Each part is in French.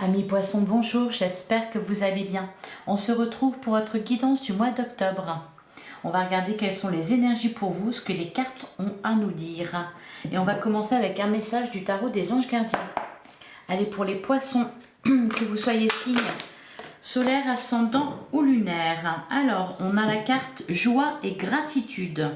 Amis poissons, bonjour, j'espère que vous allez bien. On se retrouve pour votre guidance du mois d'octobre. On va regarder quelles sont les énergies pour vous, ce que les cartes ont à nous dire. Et on va commencer avec un message du tarot des anges gardiens. Allez, pour les poissons, que vous soyez signe solaire, ascendant ou lunaire. Alors, on a la carte joie et gratitude.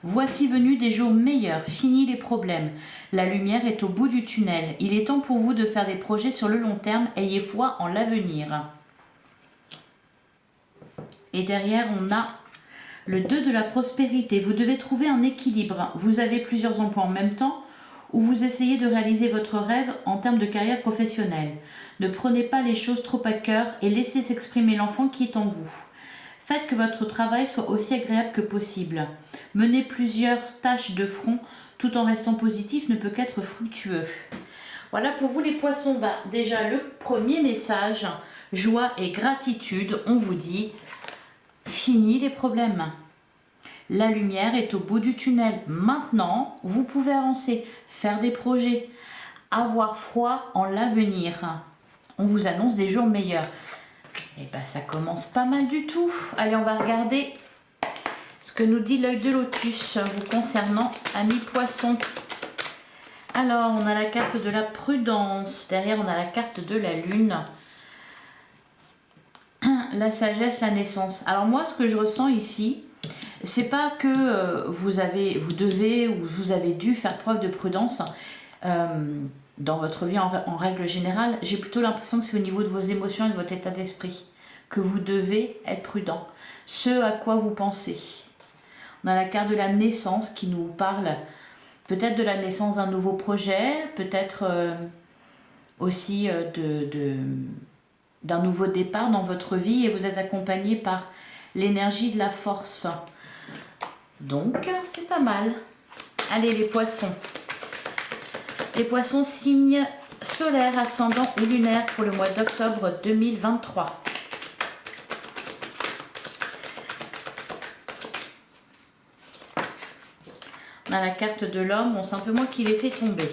Voici venus des jours meilleurs, fini les problèmes. La lumière est au bout du tunnel. Il est temps pour vous de faire des projets sur le long terme. Ayez foi en l'avenir. Et derrière, on a le 2 de la prospérité. Vous devez trouver un équilibre. Vous avez plusieurs emplois en même temps ou vous essayez de réaliser votre rêve en termes de carrière professionnelle. Ne prenez pas les choses trop à cœur et laissez s'exprimer l'enfant qui est en vous. Faites que votre travail soit aussi agréable que possible. Mener plusieurs tâches de front tout en restant positif ne peut qu'être fructueux. Voilà pour vous les poissons. Déjà le premier message, joie et gratitude, on vous dit fini les problèmes. La lumière est au bout du tunnel. Maintenant, vous pouvez avancer, faire des projets, avoir foi en l'avenir. On vous annonce des jours meilleurs. Et ça commence pas mal du tout. Allez, on va regarder ce que nous dit l'œil de lotus vous concernant, amis poissons. Alors, on a la carte de la prudence. Derrière, on a la carte de la lune. La sagesse, la naissance. Alors moi, ce que je ressens ici, c'est pas que vous devez ou vous avez dû faire preuve de prudence dans votre vie en règle générale. J'ai plutôt l'impression que c'est au niveau de vos émotions et de votre état d'esprit que vous devez être prudent. Ce à quoi vous pensez. On a la carte de la naissance qui nous parle peut-être de la naissance d'un nouveau projet, peut-être aussi d'un nouveau départ dans votre vie et vous êtes accompagné par l'énergie de la force. Donc, c'est pas mal. Allez, les poissons. Les poissons, signe solaire, ascendant ou lunaire pour le mois d'octobre 2023. On a la carte de l'homme. Bon, c'est un peu moi qui l'ai fait tomber.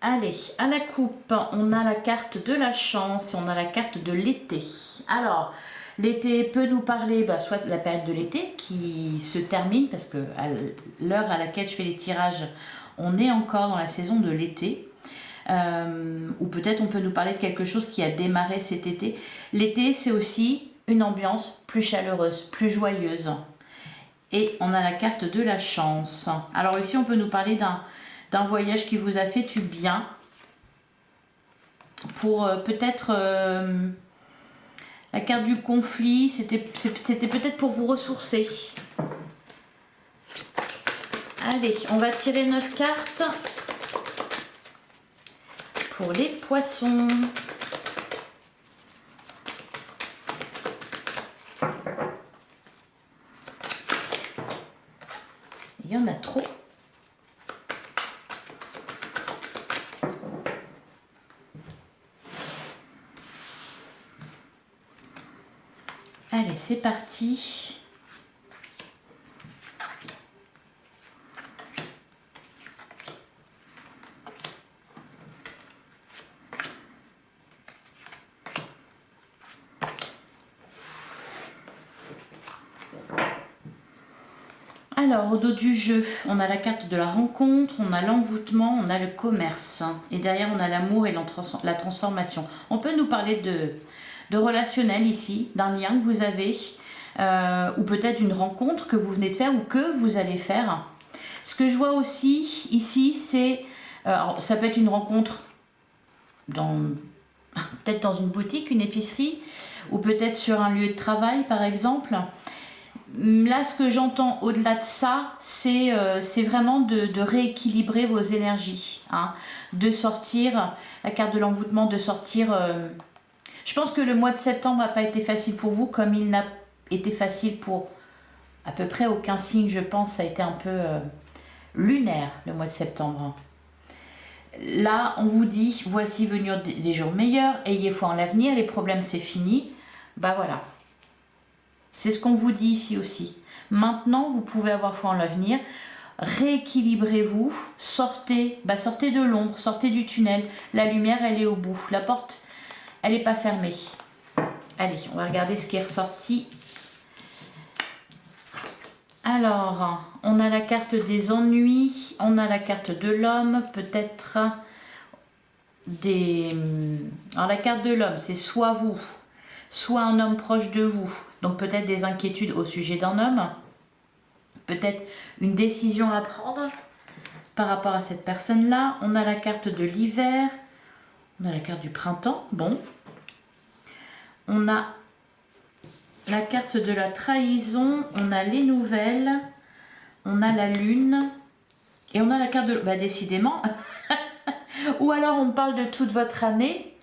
Allez, à la coupe, on a la carte de la chance et on a la carte de l'été. Alors, l'été peut nous parler, soit de la période de l'été qui se termine, parce que à l'heure à laquelle je fais les tirages, on est encore dans la saison de l'été. Ou peut-être on peut nous parler de quelque chose qui a démarré cet été. L'été, c'est aussi une ambiance plus chaleureuse, plus joyeuse. Et on a la carte de la chance. Alors ici, on peut nous parler d'un voyage qui vous a fait du bien. Pour peut-être la carte du conflit, c'était peut-être pour vous ressourcer. Allez, on va tirer 9 cartes pour les poissons. Il y en a trop. Allez, c'est parti. Alors, au dos du jeu, on a la carte de la rencontre, on a l'envoûtement, on a le commerce. Et derrière, on a l'amour et la transformation. On peut nous parler de relationnel ici, d'un lien que vous avez, ou peut-être d'une rencontre que vous venez de faire ou que vous allez faire. Ce que je vois aussi ici, c'est, ça peut être une rencontre peut-être dans une boutique, une épicerie, ou peut-être sur un lieu de travail par exemple. Là, ce que j'entends au-delà de ça, c'est vraiment de rééquilibrer vos énergies, hein, de sortir, la carte de l'envoûtement, de sortir. Je pense que le mois de septembre n'a pas été facile pour vous, comme il n'a été facile pour à peu près aucun signe, je pense. Ça a été un peu lunaire, le mois de septembre. Là, on vous dit, voici venir des jours meilleurs, ayez foi en l'avenir, les problèmes c'est fini. Voilà. C'est ce qu'on vous dit ici aussi. Maintenant, vous pouvez avoir foi en l'avenir. rééquilibrez-vous, sortez, sortez de l'ombre, sortez du tunnel. La lumière, elle est au bout. La porte, elle n'est pas fermée. Allez, on va regarder ce qui est ressorti. Alors, on a la carte des ennuis, on a la carte de l'homme, peut-être des... Alors la carte de l'homme, c'est soit vous, soit un homme proche de vous. Donc peut-être des inquiétudes au sujet d'un homme. Peut-être une décision à prendre par rapport à cette personne-là. On a la carte de l'hiver. On a la carte du printemps. Bon. On a la carte de la trahison. On a les nouvelles. On a la lune. Et on a la carte de... décidément. Ou alors on parle de toute votre année.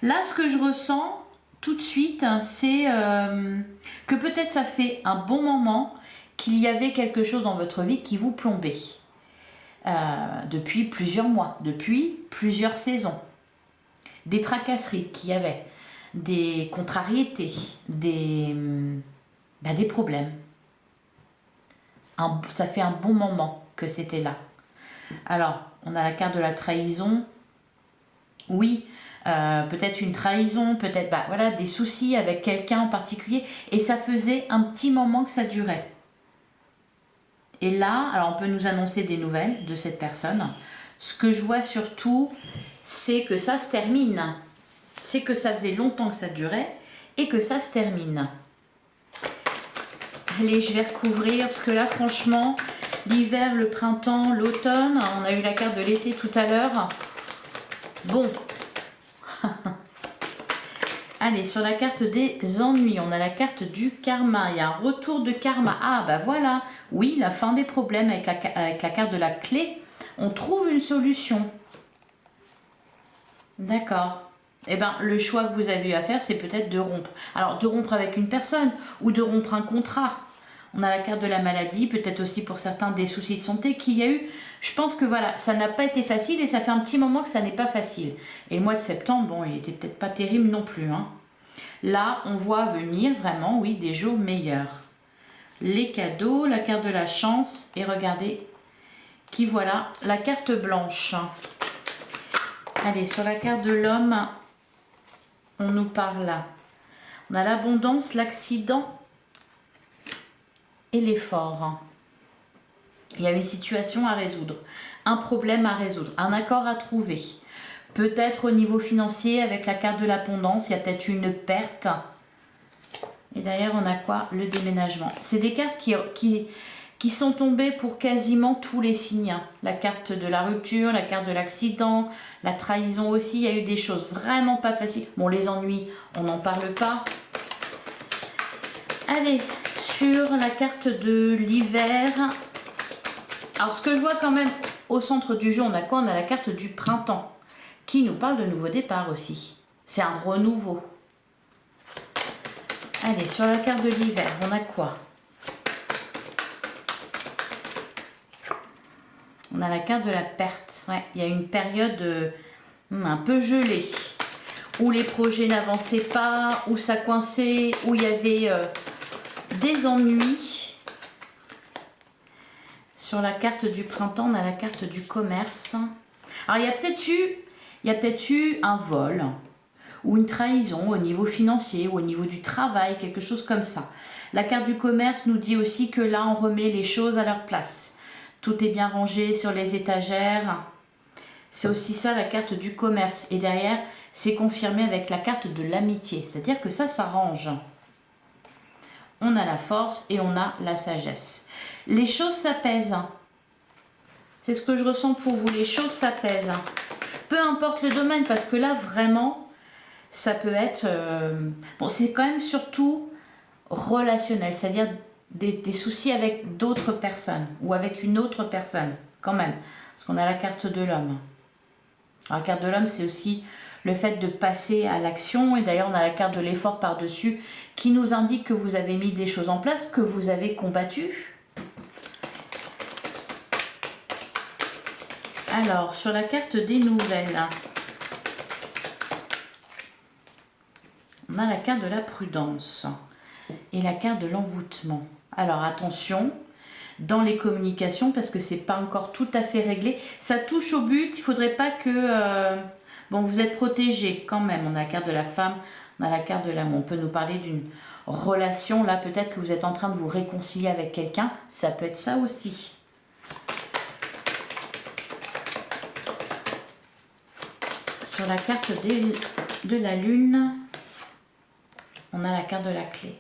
Là, ce que je ressens tout de suite, c'est que peut-être ça fait un bon moment qu'il y avait quelque chose dans votre vie qui vous plombait. Depuis plusieurs mois, depuis plusieurs saisons. Des tracasseries qu'il y avait, des contrariétés, des problèmes. Ça fait un bon moment que c'était là. Alors, on a la carte de la trahison. Oui, peut-être une trahison, peut-être des soucis avec quelqu'un en particulier. Et ça faisait un petit moment que ça durait. Et là, alors on peut nous annoncer des nouvelles de cette personne. Ce que je vois surtout, c'est que ça se termine. C'est que ça faisait longtemps que ça durait et que ça se termine. Allez, je vais recouvrir parce que là, franchement, l'hiver, le printemps, l'automne, on a eu la carte de l'été tout à l'heure. Bon. Allez, sur la carte des ennuis, on a la carte du karma. Il y a un retour de karma. Ah, voilà. Oui, la fin des problèmes avec la carte de la clé. On trouve une solution. D'accord. Eh bien, le choix que vous avez eu à faire, c'est peut-être de rompre. Alors, de rompre avec une personne ou de rompre un contrat. On a la carte de la maladie, peut-être aussi pour certains des soucis de santé qu'il y a eu. Je pense que voilà, ça n'a pas été facile et ça fait un petit moment que ça n'est pas facile. Et le mois de septembre, bon, il n'était peut-être pas terrible non plus. Hein. Là, on voit venir vraiment, oui, des jours meilleurs. Les cadeaux, la carte de la chance et regardez qui voilà, la carte blanche. Allez, sur la carte de l'homme, on nous parle là. On a l'abondance, l'accident et l'effort. Il y a une situation à résoudre, un problème à résoudre, un accord à trouver. Peut-être au niveau financier avec la carte de l'abondance, il y a peut-être une perte. Et derrière, on a quoi? Le déménagement. C'est des cartes qui sont tombées pour quasiment tous les signes. La carte de la rupture, la carte de l'accident, la trahison aussi. Il y a eu des choses vraiment pas faciles. Bon, les ennuis, on n'en parle pas. Allez, sur la carte de l'hiver. Alors, ce que je vois quand même au centre du jeu, on a quoi? On a la carte du printemps qui nous parle de nouveau départ aussi. C'est un renouveau. Allez, sur la carte de l'hiver, on a quoi? On a la carte de la perte. Ouais, il y a une période un peu gelée, où les projets n'avançaient pas, où ça coinçait, où il y avait des ennuis. Sur la carte du printemps, on a la carte du commerce. Alors, il y a peut-être eu un vol ou une trahison au niveau financier ou au niveau du travail, quelque chose comme ça. La carte du commerce nous dit aussi que là, on remet les choses à leur place. Tout est bien rangé sur les étagères. C'est aussi ça la carte du commerce. Et derrière, c'est confirmé avec la carte de l'amitié. C'est-à-dire que ça s'arrange. On a la force et on a la sagesse. Les choses s'apaisent. C'est ce que je ressens pour vous. Les choses s'apaisent. Peu importe le domaine, parce que là, vraiment, ça peut être... Bon, c'est quand même surtout relationnel. C'est-à-dire des soucis avec d'autres personnes ou avec une autre personne, quand même. Parce qu'on a la carte de l'homme. La carte de l'homme, c'est aussi le fait de passer à l'action. Et d'ailleurs, on a la carte de l'effort par-dessus qui nous indique que vous avez mis des choses en place, que vous avez combattu. Alors, sur la carte des nouvelles, on a la carte de la prudence et la carte de l'envoûtement. Alors, attention, dans les communications parce que c'est pas encore tout à fait réglé. Ça touche au but, il faudrait pas que... bon, vous êtes protégé quand même. On a la carte de la femme, on a la carte de l'amour. On peut nous parler d'une relation. Là, peut-être que vous êtes en train de vous réconcilier avec quelqu'un. Ça peut être ça aussi. Sur la carte de la lune, on a la carte de la clé.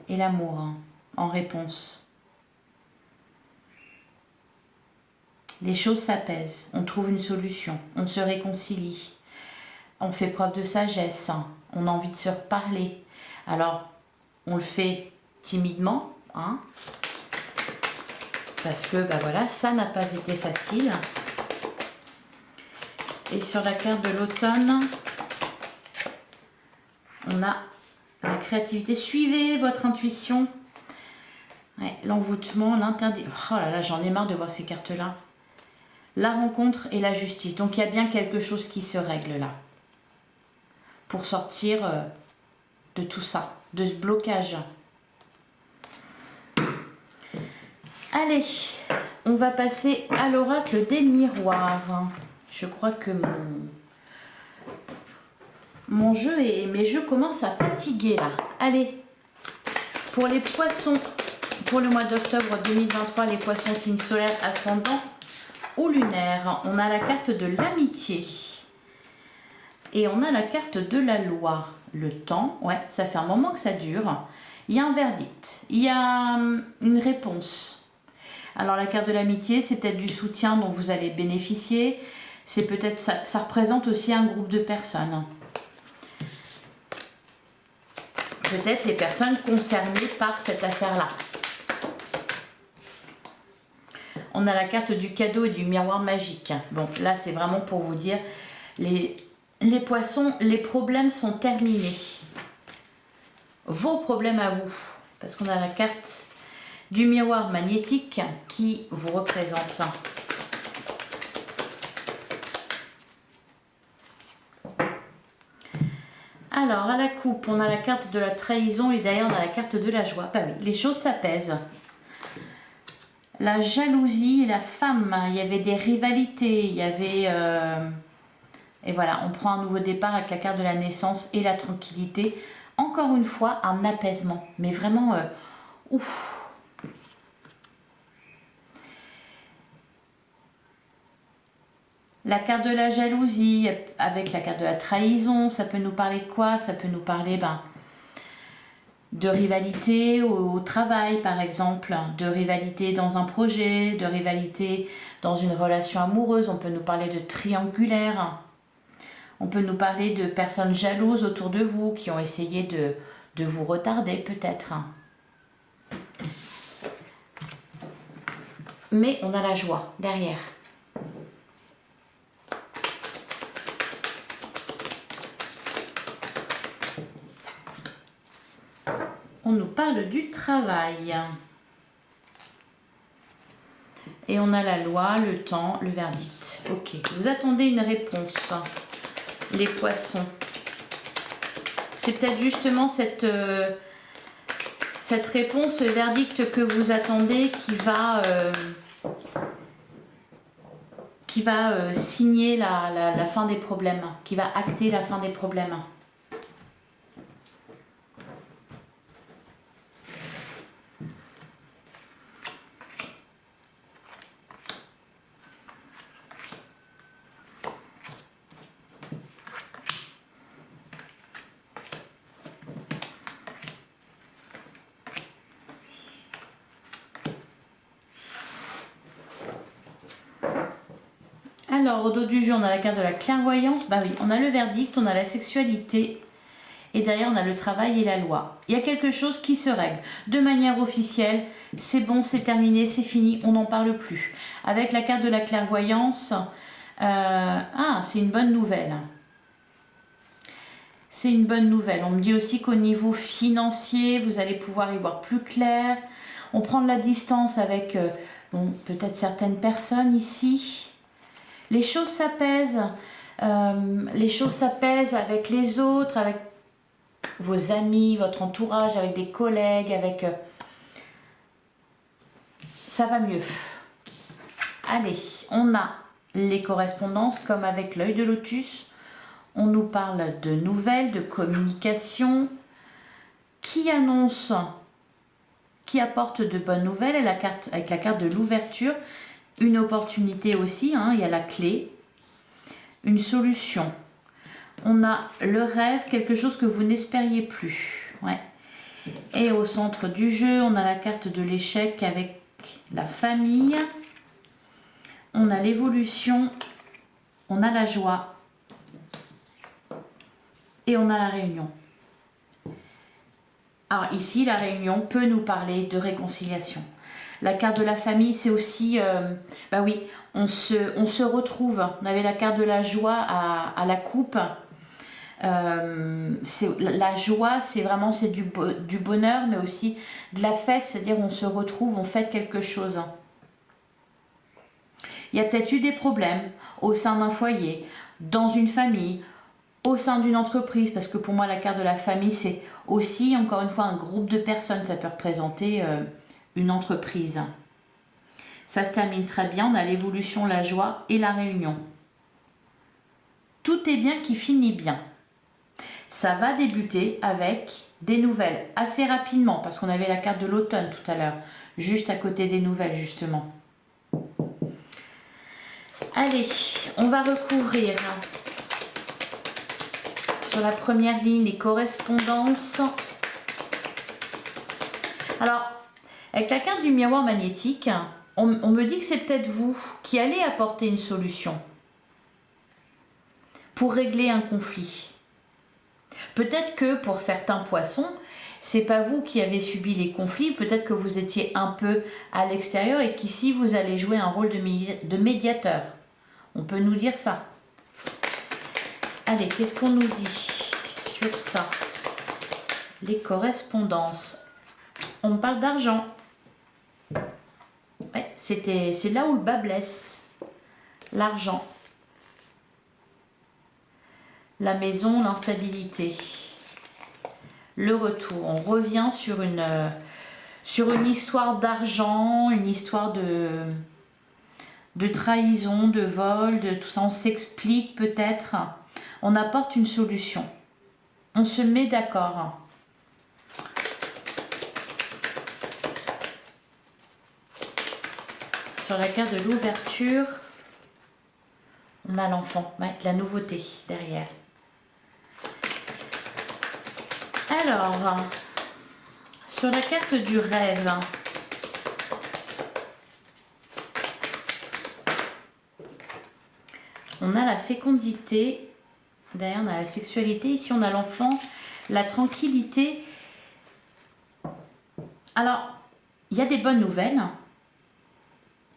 Et l'amour hein, en réponse. Les choses s'apaisent, on trouve une solution, on se réconcilie, on fait preuve de sagesse, hein, on a envie de se reparler. Alors, on le fait timidement, hein, parce que bah voilà, ça n'a pas été facile. Et sur la carte de l'automne, on a la créativité. Suivez votre intuition. Ouais, l'envoûtement, l'interdit. Oh là là, j'en ai marre de voir ces cartes-là. La rencontre et la justice. Donc, il y a bien quelque chose qui se règle là. Pour sortir de tout ça, de ce blocage. Allez, on va passer à l'oracle des miroirs. Je crois que mon jeu et mes jeux commencent à fatiguer là. Allez, pour les poissons, pour le mois d'octobre 2023, les poissons signe solaire, ascendant ou lunaire, on a la carte de l'amitié et on a la carte de la loi. Le temps, ouais, ça fait un moment que ça dure. Il y a un verdict, il y a une réponse. Alors la carte de l'amitié, c'est peut-être du soutien dont vous allez bénéficier. C'est peut-être ça représente aussi un groupe de personnes. Peut-être les personnes concernées par cette affaire-là. On a la carte du cadeau et du miroir magique. Bon, là, c'est vraiment pour vous dire, les poissons, les problèmes sont terminés. Vos problèmes à vous. Parce qu'on a la carte du miroir magnétique qui vous représente. Alors, à la coupe, on a la carte de la trahison et derrière, on a la carte de la joie. Bah oui, les choses s'apaisent. La jalousie et la femme, il y avait des rivalités, il y avait... Et voilà, on prend un nouveau départ avec la carte de la naissance et la tranquillité. Encore une fois, un apaisement. Mais vraiment, ouf. La carte de la jalousie avec la carte de la trahison, ça peut nous parler de quoi? Ça peut nous parler de rivalité au travail par exemple, de rivalité dans un projet, de rivalité dans une relation amoureuse. On peut nous parler de triangulaire. On peut nous parler de personnes jalouses autour de vous qui ont essayé de vous retarder peut-être. Mais on a la joie derrière. On nous parle du travail. Et on a la loi, le temps, le verdict. Ok, vous attendez une réponse, les poissons. C'est peut-être justement cette réponse, ce verdict que vous attendez qui va signer la fin des problèmes, qui va acter la fin des problèmes. Alors, au dos du jeu, on a la carte de la clairvoyance. Bah oui, on a le verdict, on a la sexualité. Et derrière, on a le travail et la loi. Il y a quelque chose qui se règle de manière officielle. C'est bon, c'est terminé, c'est fini, on n'en parle plus. Avec la carte de la clairvoyance, c'est une bonne nouvelle. C'est une bonne nouvelle. On me dit aussi qu'au niveau financier, vous allez pouvoir y voir plus clair. On prend de la distance avec peut-être certaines personnes ici. Les choses s'apaisent. Les choses s'apaisent avec les autres, avec vos amis, votre entourage, avec des collègues, avec... ça va mieux. Allez, on a les correspondances comme avec l'œil de lotus. On nous parle de nouvelles, de communication, qui annonce, qui apporte de bonnes nouvelles et avec la carte de l'ouverture. Une opportunité aussi, hein, il y a la clé, une solution. On a le rêve, quelque chose que vous n'espériez plus. Ouais. Et au centre du jeu, on a la carte de l'échec avec la famille. On a l'évolution, on a la joie et on a la réunion. Alors ici, la réunion peut nous parler de réconciliation. La carte de la famille, c'est aussi, bah oui, on se retrouve. On avait la carte de la joie à la coupe. La joie, c'est vraiment du bonheur, mais aussi de la fête, c'est-à-dire on se retrouve, on fête quelque chose. Il y a peut-être eu des problèmes au sein d'un foyer, dans une famille, au sein d'une entreprise, parce que pour moi la carte de la famille c'est aussi encore une fois un groupe de personnes, ça peut représenter une entreprise. Ça se termine très bien, on a l'évolution, la joie et la réunion. Tout est bien qui finit bien. Ça va débuter avec des nouvelles assez rapidement, parce qu'on avait la carte de l'automne tout à l'heure, juste à côté des nouvelles justement. Allez, on va recouvrir sur la première ligne les correspondances. Alors, avec la carte du miroir magnétique, on me dit que c'est peut-être vous qui allez apporter une solution pour régler un conflit. Peut-être que pour certains poissons, c'est pas vous qui avez subi les conflits, peut-être que vous étiez un peu à l'extérieur et qu'ici vous allez jouer un rôle de médiateur. On peut nous dire ça. Allez, qu'est-ce qu'on nous dit sur ça? Les correspondances. On parle d'argent. Ouais, c'est là où le bas blesse. L'argent. La maison, l'instabilité. Le retour. On revient sur une histoire d'argent, une histoire de trahison, de vol, de tout ça. On s'explique peut-être. On apporte une solution. On se met d'accord. Sur la carte de l'ouverture, on a l'enfant, ouais, la nouveauté derrière. Alors, sur la carte du rêve, on a la fécondité, derrière on a la sexualité, ici on a l'enfant, la tranquillité. Alors, il y a des bonnes nouvelles,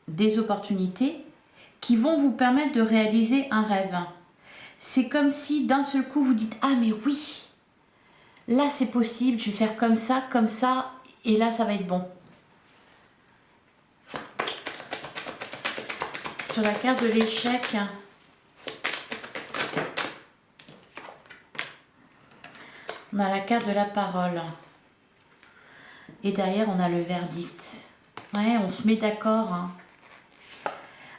des opportunités qui vont vous permettre de réaliser un rêve. C'est comme si d'un seul coup vous dites « Ah mais oui, là c'est possible, je vais faire comme ça, et là ça va être bon ». Sur la carte de l'échec, on a la carte de la parole. Et derrière, on a le verdict. Ouais, on se met d'accord. Hein.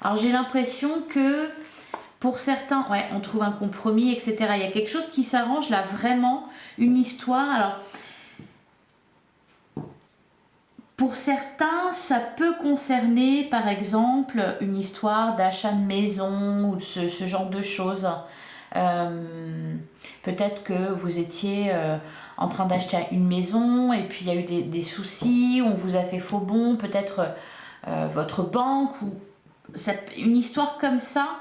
Alors, j'ai l'impression que pour certains, ouais, on trouve un compromis, etc. Il y a quelque chose qui s'arrange là, vraiment, une histoire. Alors, pour certains, ça peut concerner, par exemple, une histoire d'achat de maison ou ce genre de choses. Peut-être que vous étiez en train d'acheter une maison et puis il y a eu des soucis, on vous a fait faux bon, peut-être votre banque ou une histoire comme ça.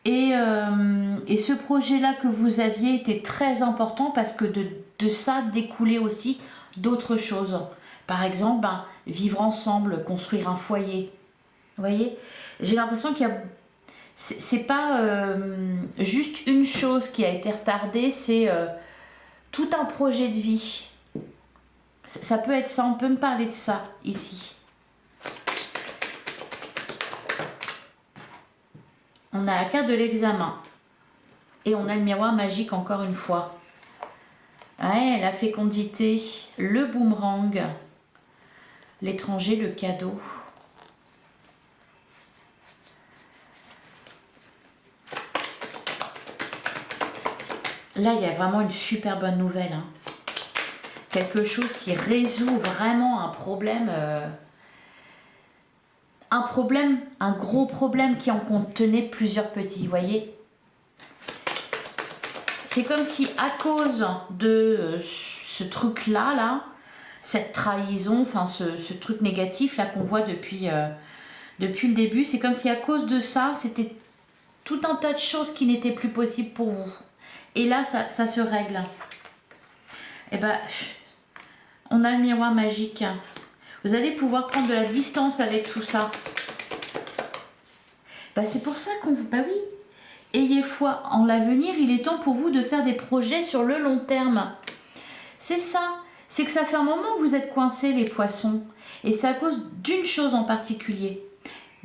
Et ce projet-là que vous aviez était très important parce que de ça découlait aussi d'autres choses. Par exemple, vivre ensemble, construire un foyer. Vous voyez, j'ai l'impression qu'il y a... C'est pas juste une chose qui a été retardée, c'est tout un projet de vie. Ça peut être ça, on peut me parler de ça ici. On a la carte de l'examen. Et on a le miroir magique encore une fois. Ouais, la fécondité, le boomerang, l'étranger, le cadeau. Là, il y a vraiment une super bonne nouvelle. Hein. Quelque chose qui résout vraiment un problème, un gros problème qui en contenait plusieurs petits, vous voyez. C'est comme si à cause de ce truc-là, là, cette trahison, enfin ce truc négatif là qu'on voit depuis le début, c'est comme si à cause de ça, c'était tout un tas de choses qui n'étaient plus possibles pour vous. Et là, ça se règle. Et ben, on a le miroir magique. Vous allez pouvoir prendre de la distance avec tout ça. Ben, c'est pour ça qu'on vous... Ben oui, ayez foi en l'avenir, il est temps pour vous de faire des projets sur le long terme. C'est ça. C'est que ça fait un moment que vous êtes coincés, les poissons. Et c'est à cause d'une chose en particulier.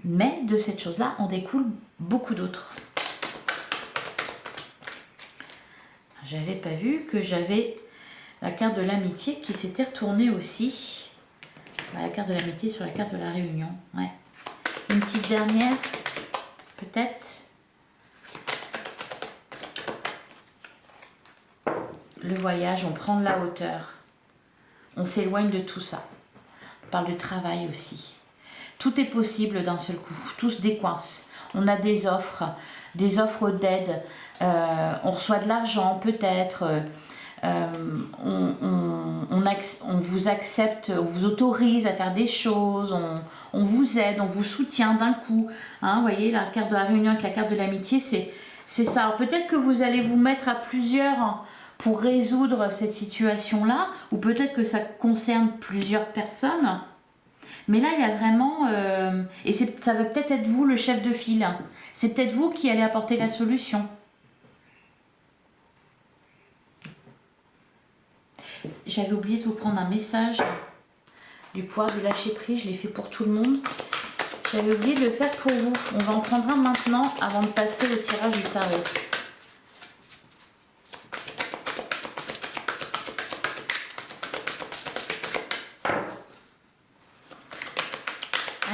Mais de cette chose-là, en découle beaucoup d'autres. J'avais pas vu que j'avais la carte de l'amitié qui s'était retournée aussi. La carte de l'amitié sur la carte de la réunion. Ouais. Une petite dernière, peut-être. Le voyage, on prend de la hauteur. On s'éloigne de tout ça. On parle de travail aussi. Tout est possible d'un seul coup. Tout se décoince. On a des offres d'aide. On reçoit de l'argent peut-être. On vous accepte, on vous autorise à faire des choses. On vous aide, on vous soutient d'un coup. Hein, vous voyez, la carte de la réunion avec la carte de l'amitié, c'est ça. Alors, peut-être que vous allez vous mettre à plusieurs pour résoudre cette situation-là, ou peut-être que ça concerne plusieurs personnes. Mais là, il y a vraiment... et ça va peut-être être vous le chef de file. C'est peut-être vous qui allez apporter la solution. J'avais oublié de vous prendre un message du pouvoir du lâcher prise. Je l'ai fait pour tout le monde. J'avais oublié de le faire pour vous. On va en prendre un maintenant avant de passer au tirage du tarot.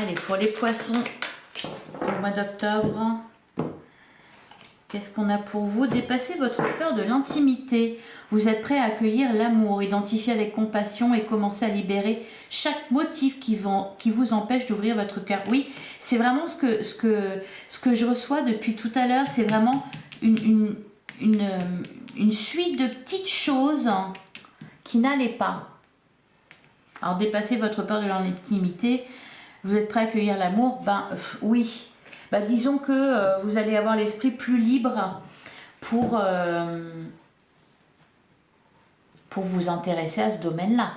Allez, pour les poissons, au mois d'octobre, qu'est-ce qu'on a pour vous? Dépassez votre peur de l'intimité. Vous êtes prêt à accueillir l'amour, identifier avec compassion et commencer à libérer chaque motif qui vous empêche d'ouvrir votre cœur. Oui, c'est vraiment ce que je reçois depuis tout à l'heure. C'est vraiment une suite de petites choses qui n'allaient pas. Alors, dépassez votre peur de l'intimité. Vous êtes prêt à accueillir l'amour? Ben oui. Ben, disons que vous allez avoir l'esprit plus libre pour vous intéresser à ce domaine-là.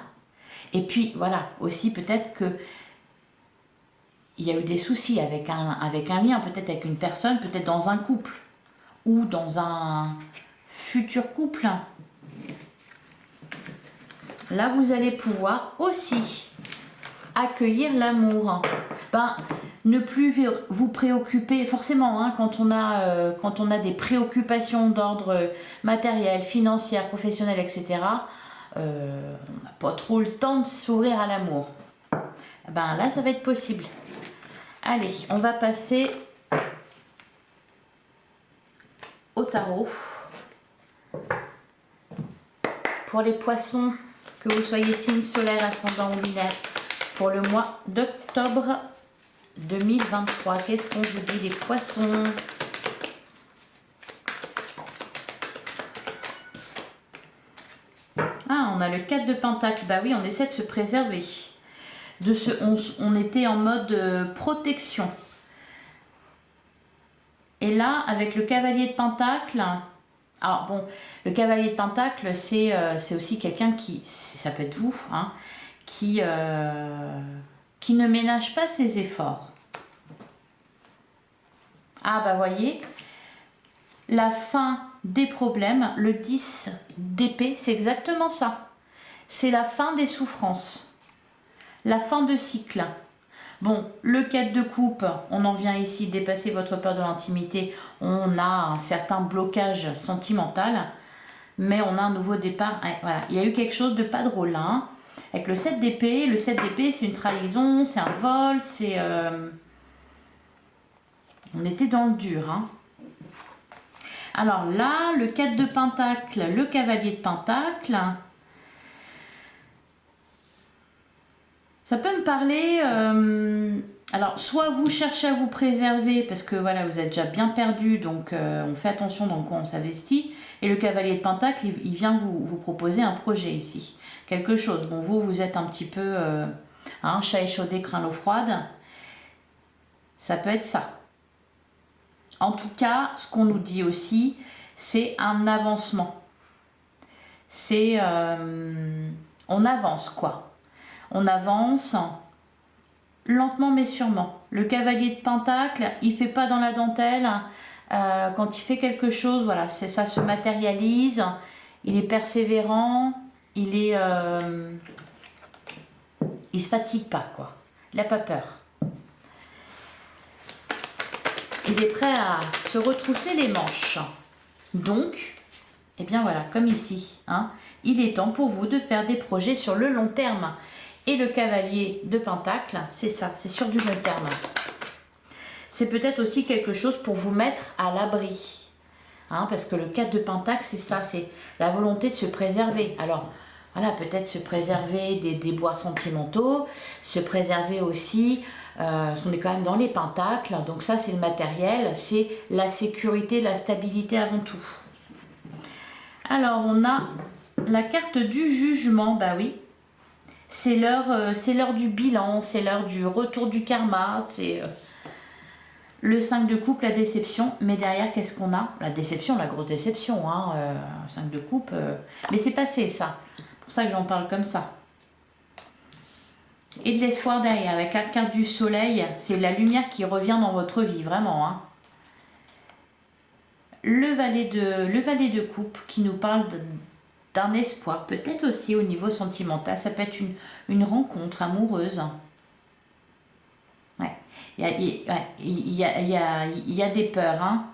Et puis voilà, aussi peut-être que il y a eu des soucis avec un lien, peut-être avec une personne, peut-être dans un couple ou dans un futur couple. Là, vous allez pouvoir aussi accueillir l'amour. Ben, ne plus vous préoccuper, forcément, hein, quand on a des préoccupations d'ordre matériel, financier, professionnel, etc., on n'a pas trop le temps de s'ouvrir à l'amour. Ben là, ça va être possible. Allez, on va passer au tarot. Pour les poissons, que vous soyez signe solaire, ascendant ou lunaire, pour le mois d'octobre 2023. Qu'est-ce qu'on vous dit, les poissons? Ah, on a le 4 de Pentacle. Bah oui, on essaie de se préserver. On était en mode protection. Et là, avec le cavalier de Pentacle... Alors bon, le cavalier de Pentacle, c'est aussi quelqu'un qui... Ça peut être vous, hein, qui ne ménage pas ses efforts. Ah bah voyez, la fin des problèmes, le 10 d'épée, c'est exactement ça. C'est la fin des souffrances, la fin de cycle. Bon, le 4 de coupe, on en vient ici, dépasser votre peur de l'intimité. On a un certain blocage sentimental, mais on a un nouveau départ. Voilà, il y a eu quelque chose de pas drôle là, hein. Avec le 7 d'épée, c'est une trahison, c'est un vol, c'est... On était dans le dur, hein. Alors là, le 4 de Pentacle, le cavalier de Pentacle. Ça peut me parler... alors, soit vous cherchez à vous préserver parce que voilà, vous êtes déjà bien perdu, donc on fait attention dans quoi on s'investit. Et le cavalier de Pentacle, il vient vous proposer un projet ici. Quelque chose. Bon, vous êtes un petit peu chat échaudé, craint l'eau froide. Ça peut être ça. En tout cas, ce qu'on nous dit aussi, c'est un avancement. C'est... on avance, quoi. On avance lentement mais sûrement. Le cavalier de Pentacle, il fait pas dans la dentelle. Quand il fait quelque chose, voilà, ça se matérialise. Il est persévérant. Il se fatigue pas, quoi. Il n'a pas peur. Il est prêt à se retrousser les manches. Donc, eh bien voilà, comme ici, hein, il est temps pour vous de faire des projets sur le long terme. Et le cavalier de Pentacle, c'est ça, c'est sur du long terme. C'est peut-être aussi quelque chose pour vous mettre à l'abri. Hein, parce que le 4 de Pentacle, c'est ça, c'est la volonté de se préserver. Alors, voilà, peut-être se préserver des déboires sentimentaux, se préserver aussi, parce qu'on est quand même dans les pentacles, donc ça c'est le matériel, c'est la sécurité, la stabilité avant tout. Alors, on a la carte du jugement, bah oui. C'est l'heure du bilan, c'est l'heure du retour du karma, c'est le 5 de coupe, la déception. Mais derrière, qu'est-ce qu'on a? La déception, la grosse déception, hein, 5 de coupe. Mais c'est passé, ça. C'est pour ça que j'en parle comme ça. Et de l'espoir derrière. Avec la carte du soleil, c'est la lumière qui revient dans votre vie, vraiment. Hein. Le valet de coupe qui nous parle d'un espoir, peut-être aussi au niveau sentimental, ça peut être une rencontre amoureuse. Ouais, il y a des peurs. Hein.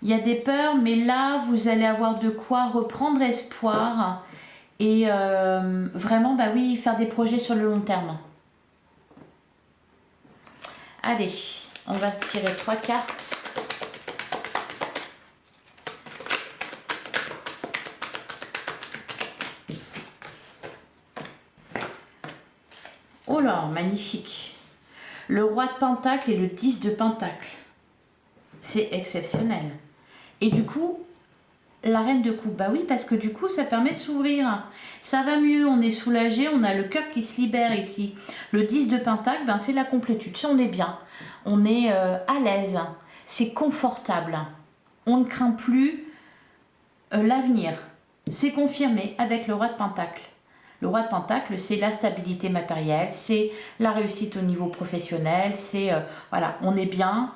Il y a des peurs, mais là, vous allez avoir de quoi reprendre espoir et vraiment, bah oui, faire des projets sur le long terme. Allez, on va se tirer 3 cartes. Oh là, magnifique. Le roi de Pentacle et le 10 de Pentacle. C'est exceptionnel. Et du coup, la reine de coupe, bah oui, parce que du coup, ça permet de s'ouvrir. Ça va mieux, on est soulagé, on a le cœur qui se libère ici. Le 10 de Pentacle, ben, c'est la complétude. Ça, on est bien. On est à l'aise. C'est confortable. On ne craint plus l'avenir. C'est confirmé avec le roi de Pentacle. Le roi de Pentacle, c'est la stabilité matérielle, c'est la réussite au niveau professionnel, c'est, voilà, on est bien.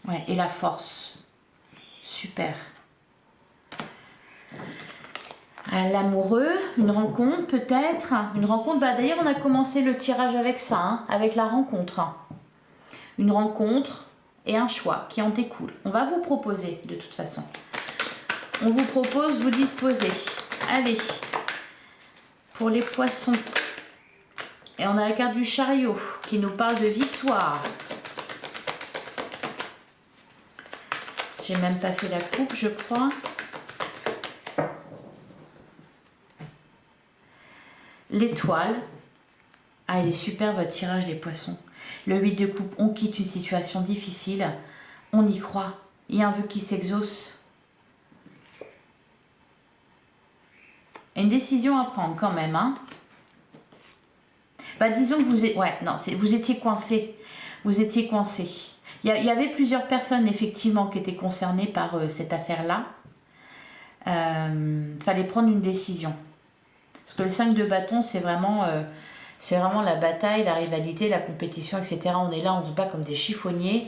Ouais, et la force. Super. L'amoureux, une rencontre peut-être. Une rencontre, bah d'ailleurs on a commencé le tirage avec ça, hein, avec la rencontre. Une rencontre et un choix qui en découle. On va vous proposer de toute façon. On vous propose, vous disposez. Allez. Pour les poissons. Et on a la carte du chariot qui nous parle de victoire. J'ai même pas fait la coupe, je crois. L'étoile. Ah, il est super votre tirage, les poissons. Le 8 de coupe, on quitte une situation difficile. On y croit. Il y a un vœu qui s'exauce. Une décision à prendre quand même, hein. Bah disons que vous êtes, ouais, non, vous étiez coincé. Vous étiez coincé. Il y avait plusieurs personnes effectivement qui étaient concernées par cette affaire-là. Fallait prendre une décision. Parce que le 5 de bâton, c'est vraiment la bataille, la rivalité, la compétition, etc. On est là, on se bat comme des chiffonniers.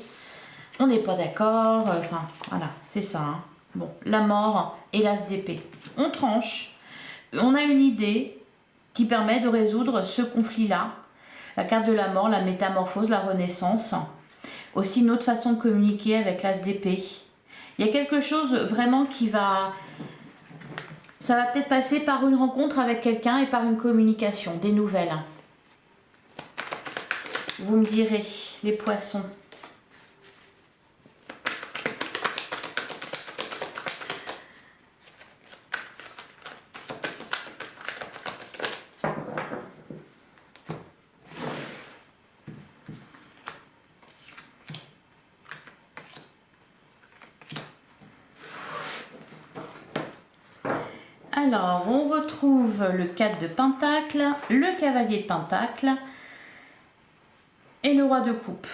On n'est pas d'accord. Enfin, voilà, c'est ça. Hein. Bon, la mort et l'as d'épée. On tranche. On a une idée qui permet de résoudre ce conflit-là. La carte de la mort, la métamorphose, la renaissance. Aussi une autre façon de communiquer avec l'as d'épée. Il y a quelque chose vraiment qui va... Ça va peut-être passer par une rencontre avec quelqu'un et par une communication, des nouvelles. Vous me direz, les poissons. Alors, on retrouve le 4 de Pentacle, le cavalier de Pentacle et le roi de coupe.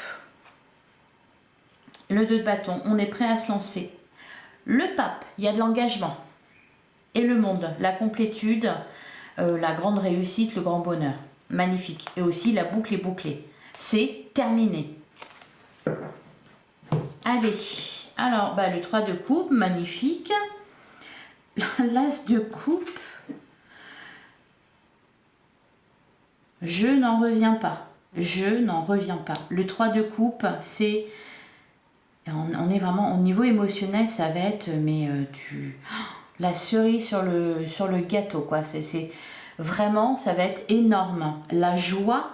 Le 2 de bâton, on est prêt à se lancer. Le pape, il y a de l'engagement. Et le monde, la complétude, la grande réussite, le grand bonheur. Magnifique. Et aussi la boucle est bouclée. C'est terminé. Allez, alors le 3 de coupe, magnifique. L'as de coupe. Je n'en reviens pas. Je n'en reviens pas. Le 3 de coupe, c'est... On est vraiment au niveau émotionnel, ça va être la cerise sur le gâteau, quoi. C'est vraiment, ça va être énorme. La joie.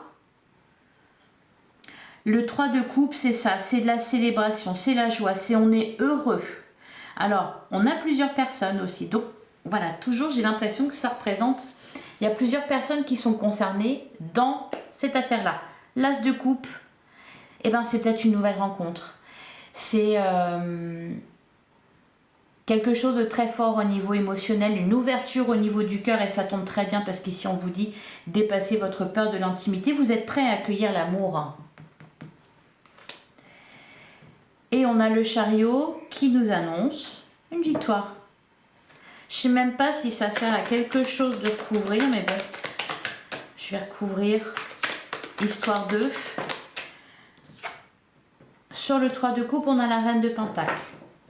Le 3 de coupe, c'est ça, c'est de la célébration, c'est la joie, c'est on est heureux. Alors, on a plusieurs personnes aussi. Donc, voilà, toujours j'ai l'impression que ça représente... Il y a plusieurs personnes qui sont concernées dans cette affaire-là. L'as de coupe, c'est peut-être une nouvelle rencontre. C'est quelque chose de très fort au niveau émotionnel, une ouverture au niveau du cœur, et ça tombe très bien parce qu'ici on vous dit dépassez votre peur de l'intimité, vous êtes prêt à accueillir l'amour. Et on a le chariot qui nous annonce une victoire. Je ne sais même pas si ça sert à quelque chose de recouvrir, mais bon, je vais recouvrir histoire d'eux. Sur le 3 de coupe, on a la reine de Pentacle.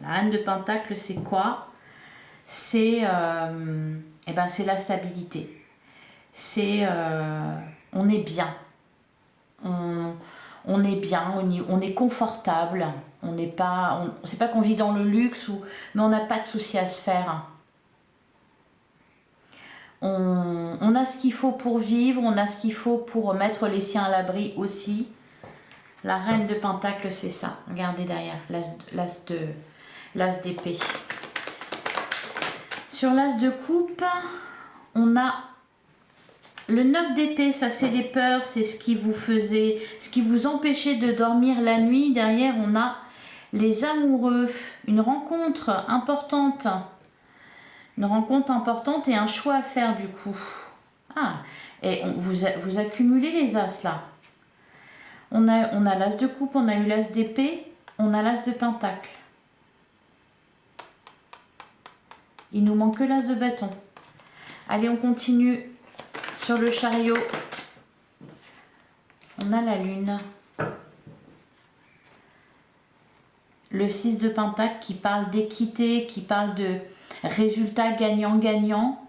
La reine de Pentacle, c'est quoi? C'est c'est la stabilité. C'est on est bien. On est bien, on est confortable. C'est pas qu'on vit dans le luxe, mais on n'a pas de soucis à se faire. On a ce qu'il faut pour vivre, on a ce qu'il faut pour mettre les siens à l'abri aussi. La reine de Pentacle, c'est ça. Regardez derrière, l'as d'épée. Sur l'as de coupe, on a le 9 d'épée. Ça, c'est les peurs, c'est ce qui vous empêchait de dormir la nuit. Derrière, on a les amoureux, une rencontre importante. Une rencontre importante et un choix à faire du coup. Ah, et vous accumulez les as là. On a l'as de coupe, on a eu l'as d'épée, on a l'as de pentacle. Il nous manque que l'as de bâton. Allez, on continue sur le chariot. On a la lune. Le 6 de pentacle qui parle d'équité, qui parle de résultat gagnant-gagnant,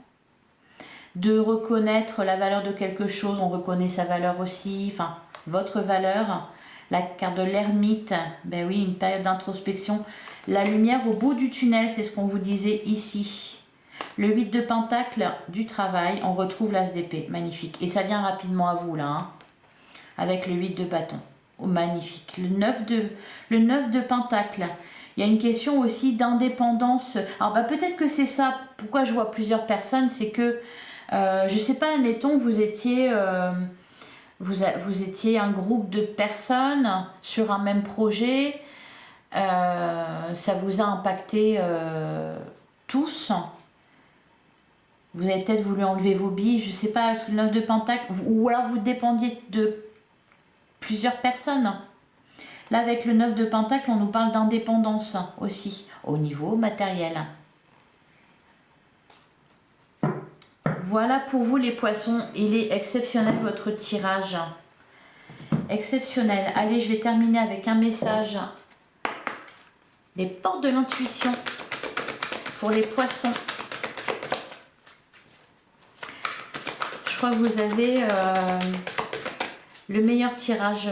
de reconnaître la valeur de quelque chose, on reconnaît sa valeur aussi, votre valeur. La carte de l'ermite, oui, une période d'introspection. La lumière au bout du tunnel, c'est ce qu'on vous disait ici. Le 8 de pentacle du travail, on retrouve l'as d'épée, magnifique. Et ça vient rapidement à vous là, avec le 8 de bâton. Oh, magnifique. Le 9 de pentacle. Il y a une question aussi d'indépendance. Alors peut-être que c'est ça, pourquoi je vois plusieurs personnes, c'est que, je ne sais pas, admettons, vous étiez un groupe de personnes sur un même projet, ça vous a impacté tous. Vous avez peut-être voulu enlever vos billes, je ne sais pas, sous le 9 de pentacle, ou alors vous dépendiez de plusieurs personnes. Là, avec le 9 de pentacle, on nous parle d'indépendance aussi, au niveau matériel. Voilà pour vous les poissons, il est exceptionnel votre tirage. Exceptionnel. Allez, je vais terminer avec un message. Les portes de l'intuition pour les poissons. Je crois que vous avez le meilleur tirage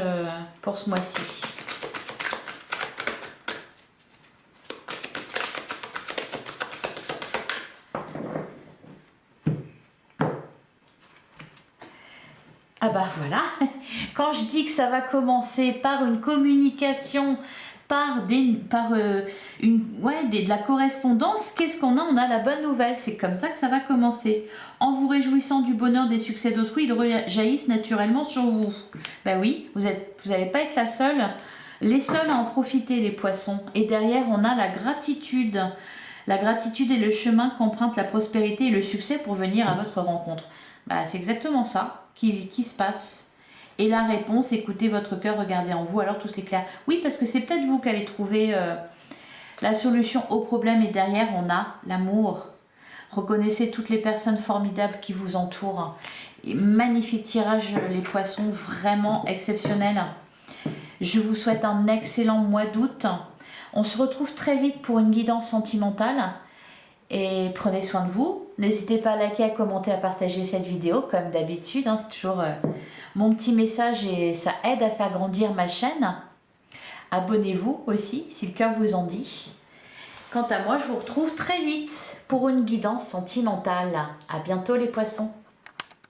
pour ce mois-ci. Ah voilà, quand je dis que ça va commencer par une communication, de la correspondance, qu'est-ce qu'on a? On a la bonne nouvelle, c'est comme ça que ça va commencer. En vous réjouissant du bonheur des succès d'autrui, ils rejaillissent naturellement sur vous. Oui, vous n'allez pas être les seuls à en profiter, les poissons. Et derrière, on a la gratitude, La gratitude est le chemin qu'emprunte la prospérité et le succès pour venir à votre rencontre. Bah, c'est exactement ça qui se passe. Et la réponse, écoutez votre cœur, regardez en vous, alors tout s'éclaire. Oui, parce que c'est peut-être vous qui allez trouver la solution au problème et derrière, on a l'amour. Reconnaissez toutes les personnes formidables qui vous entourent. Et magnifique tirage, les poissons, vraiment exceptionnel. Je vous souhaite un excellent mois d'août. On se retrouve très vite pour une guidance sentimentale. Et prenez soin de vous. N'hésitez pas à liker, à commenter, à partager cette vidéo comme d'habitude. C'est toujours mon petit message et ça aide à faire grandir ma chaîne. Abonnez-vous aussi si le cœur vous en dit. Quant à moi, je vous retrouve très vite pour une guidance sentimentale. À bientôt les poissons.